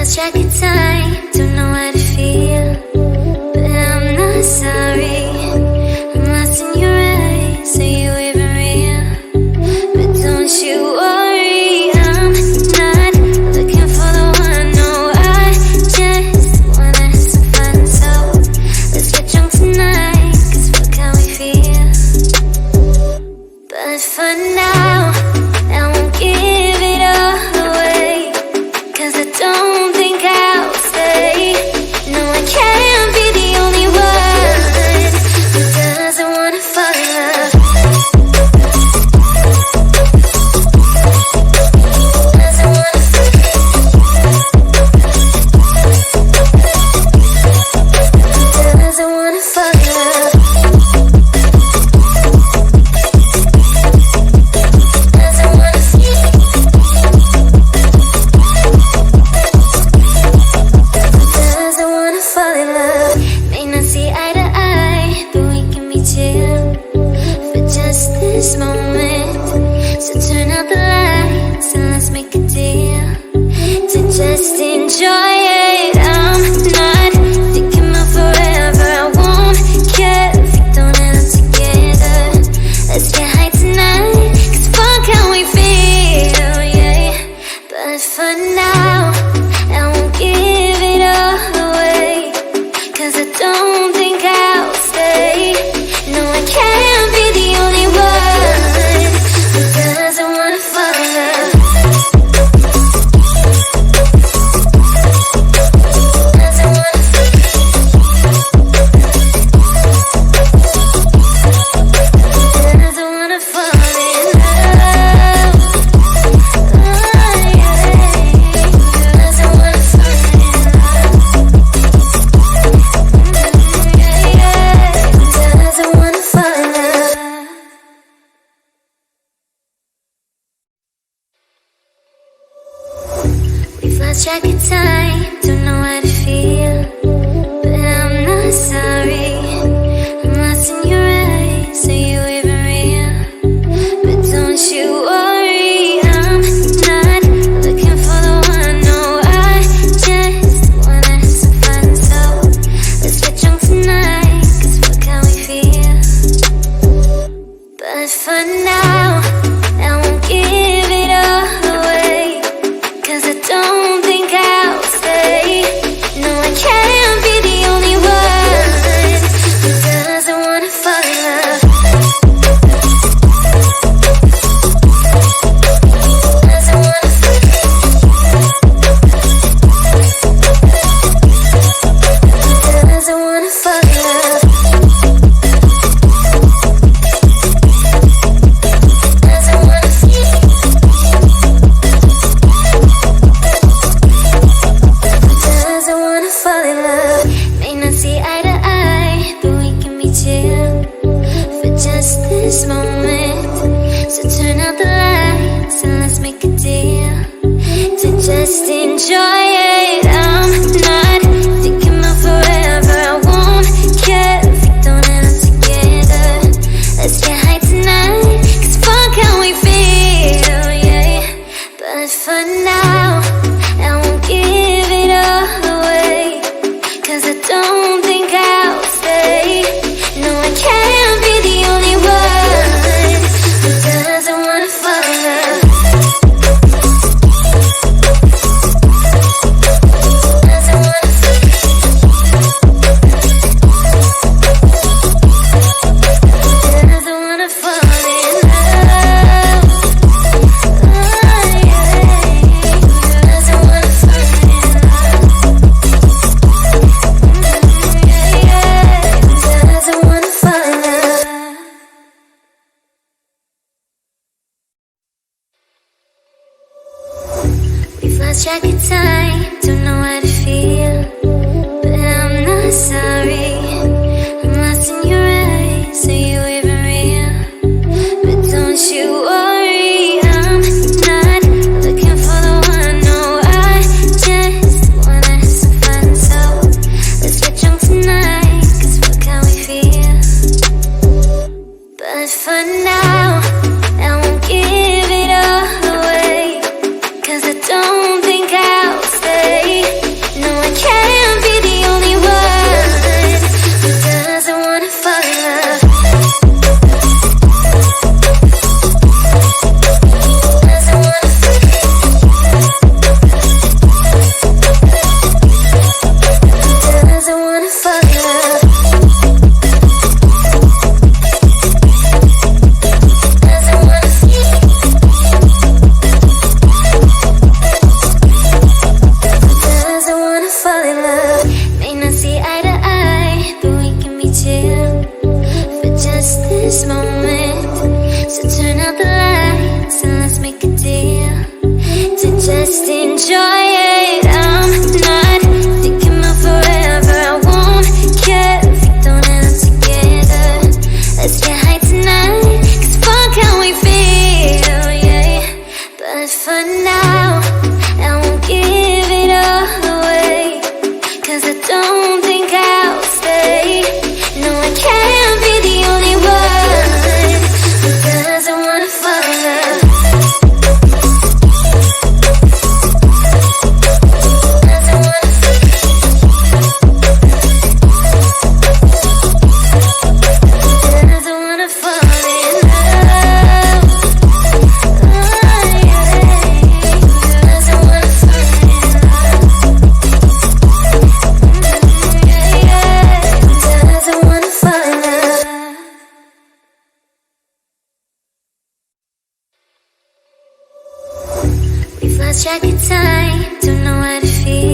lost track of time, don't know how to feel, but I'm not sorry. I'm lost in your eyes, are you even real? But don't you worry, I'm not looking for the one. No, I just wanna have some fun. So let's get drunk tonight, 'cause fuck how we feel. But for now, I won't give it all away, 'cause I don't think I'll stay. No, I can't be the only one who doesn't wanna fall in love. Doesn't wanna fall in love. This moment, so turn out the lights and let's make a deal to just enjoy it. I'm not thinking about forever. I won't care if we don't end up together. Let's get high tonight, 'cause fuck how we feel, yeah. But for now, I won't give it all away, 'cause I don't think I'll stay. No, I can't be the only one who doesn't wanna fall in love. Doesn't wanna fall in love. Oh, yeah. Doesn't wanna fall in love. Yeah. Doesn't wanna fall in love. We've lost track of time, don't know how to feel, but I'm not sorry. I'm lost in your eyes, are you even real? But don't you worry, I'm not looking for the one. No, I just wanna have some fun. So let's get drunk tonight, 'cause fuck how we feel. But for now, I won't give it all away, 'cause I don't think I'll stay. No, I can't be the only one who doesn't wanna fall in love. Doesn't wanna fall in love. Doesn't wanna fall in love. May not see eye to eye, but we can be chill for just this moment. So turn out the lights and let's make a deal to just enjoy it. I'm not thinking about forever. I won't care if we don't end up together. Let's get high tonight, 'cause fuck how we feel, yeah. But for now, I won't give it all away, 'cause I don't think I'll stay. No, I can't be the only one who doesn't wanna fall in love. Doesn't wanna fall in love. Oh, yeah. Doesn't wanna fall in love. Yeah. Doesn't wanna fall in love. We've lost track of time, don't know how to feel, but I'm not sorry. I'm lost in your eyes, are you even real? But don't you worry, I'm not looking for the one. No, I just wanna have some fun. So let's get drunk tonight, 'cause fuck how we feel. But for now, I won't give it all away, 'cause I don't think I'll stay. this moment. So turn out the lights and let's make a deal to just enjoy it. I'm not thinking about forever. I won't care if we don't end up together. Let's get high tonight, 'cause fuck how we feel, yeah. But for now, I won't give it all away, 'cause I don't think I'll stay. No, I can't be the only one who doesn't wanna fall in love. Doesn't wanna fall in love. Oh, yeah. Doesn't wanna fall in love. Doesn't wanna fall in love. We've lost track of time, don't know how to feel.